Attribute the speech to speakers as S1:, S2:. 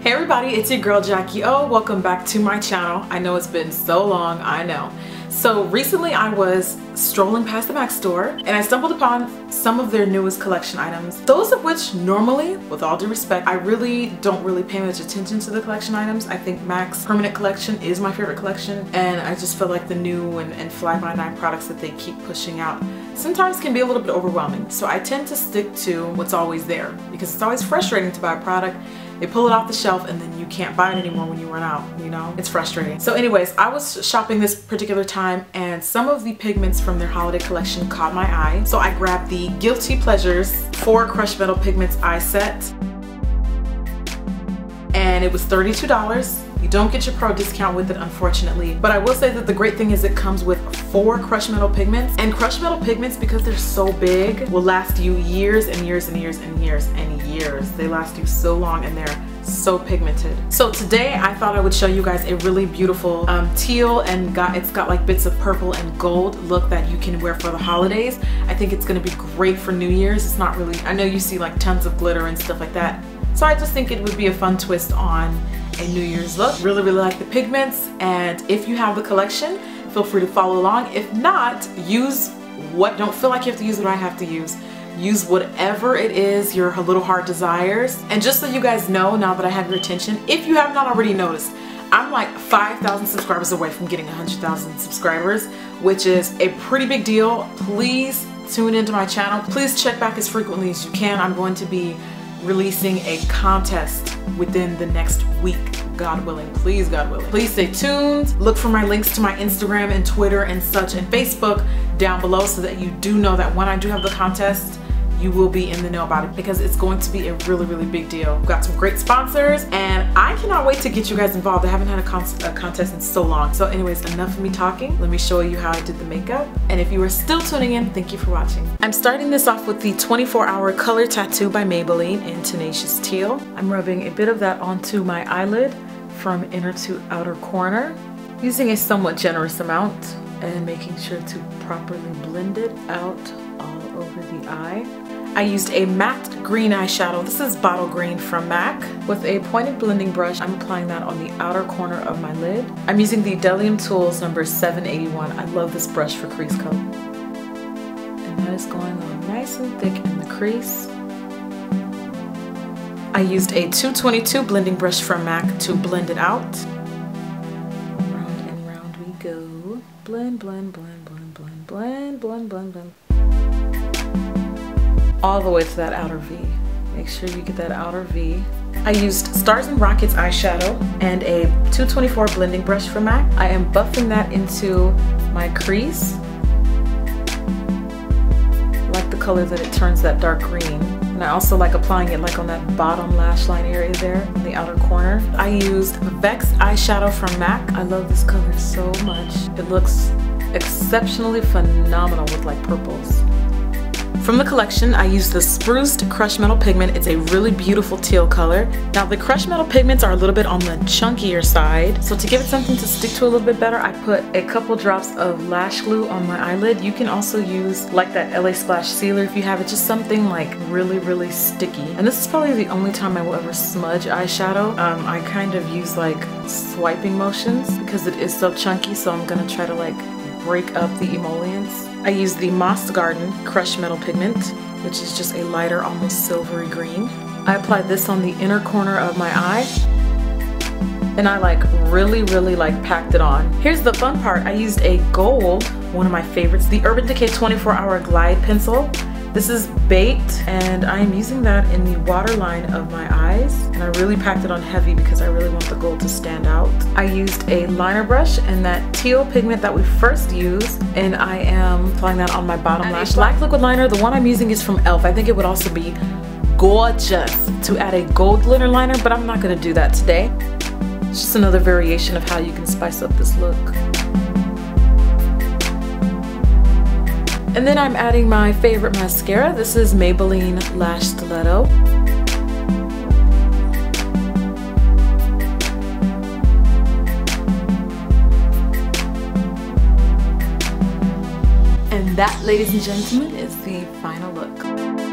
S1: Hey everybody, it's your girl Jackie. Oh, welcome back to my channel. I know it's been so long, I know. So recently I was strolling past the MAC store and I stumbled upon some of their newest collection items. Those of which normally, with all due respect, I don't really pay much attention to the collection items. I think MAC's permanent collection is my favorite collection, and I just feel like the new and fly-by-night products that they keep pushing out sometimes can be a little bit overwhelming. So I tend to stick to what's always there because it's always frustrating to buy a product. They pull it off the shelf and then you can't buy it anymore when you run out, you know? It's frustrating. So anyways, I was shopping this particular time and some of the pigments from their holiday collection caught my eye. So I grabbed the Guilty Pleasures 4 Crushed Metal Pigments eye set. And it was $32. You don't get your pro discount with it, unfortunately. But I will say that the great thing is it comes with 4 crushed metal pigments. And crushed metal pigments, because they're so big, will last you years and years and years and years and years. They last you so long and they're so pigmented. So today I thought I would show you guys a really beautiful teal, and it's got like bits of purple and gold look that you can wear for the holidays. I think it's gonna be great for New Year's. It's not really, I know you see like tons of glitter and stuff like that. So I just think it would be a fun twist on a New Year's look. Really like the pigments, and if you have the collection, feel free to follow along. If not, don't feel like you have to use what I have to use. Use whatever it is your little heart desires. And just so you guys know, now that I have your attention, if you have not already noticed, I'm like 5,000 subscribers away from getting 100,000 subscribers, which is a pretty big deal. Please tune into my channel. Please check back as frequently as you can. I'm going to be releasing a contest within the next week, God willing. Please, God willing. Please stay tuned. Look for my links to my Instagram and Twitter and such and Facebook down below so that you do know that when I do have the contest, you will be in the know about it, because it's going to be a really big deal. We've got some great sponsors and I cannot wait to get you guys involved. I haven't had a contest in so long. So anyways, enough of me talking. Let me show you how I did the makeup. And if you are still tuning in, thank you for watching. I'm starting this off with the 24-Hour Color Tattoo by Maybelline in Tenacious Teal. I'm rubbing a bit of that onto my eyelid from inner to outer corner, using a somewhat generous amount and making sure to properly blend it out all over the eye. I used a matte green eyeshadow. This is Bottle Green from MAC. With a pointed blending brush, I'm applying that on the outer corner of my lid. I'm using the Delium Tools number 781. I love this brush for crease color. And that is going on nice and thick in the crease. I used a 222 blending brush from MAC to blend it out. Round and round we go. Blend, blend, blend, blend, blend, blend, blend, blend, blend. All the way to that outer V. Make sure you get that outer V. I used Stars and Rockets eyeshadow and a 224 blending brush from MAC. I am buffing that into my crease. I like the color that it turns that dark green. And I also like applying it like on that bottom lash line area there in the outer corner. I used Vex eyeshadow from MAC. I love this color so much. It looks exceptionally phenomenal with like purples. From the collection, I used the Spruced Crushed Metal Pigment. It's a really beautiful teal color. Now the Crushed Metal Pigments are a little bit on the chunkier side, so to give it something to stick to a little bit better, I put a couple drops of lash glue on my eyelid. You can also use like that LA Splash sealer if you have it, just something like really sticky. And this is probably the only time I will ever smudge eyeshadow. I kind of use like swiping motions because it is so chunky, so I'm gonna try to like break up the emollients. I use the Moss Garden Crushed Metal Pigment, which is just a lighter, almost silvery green. I applied this on the inner corner of my eye, and I like really like packed it on. Here's the fun part. I used a gold, one of my favorites, the Urban Decay 24-Hour Glide Pencil. This is baked, and I am using that in the waterline of my eyes, and I really packed it on heavy because I really want the gold to stand out. I used a liner brush and that teal pigment that we first used, and I am applying that on my bottom lash. Black liquid liner, the one I'm using is from e.l.f. I think it would also be gorgeous to add a gold glitter liner, but I'm not going to do that today. It's just another variation of how you can spice up this look. And then I'm adding my favorite mascara. This is Maybelline Lash Stiletto. And that, ladies and gentlemen, is the final look.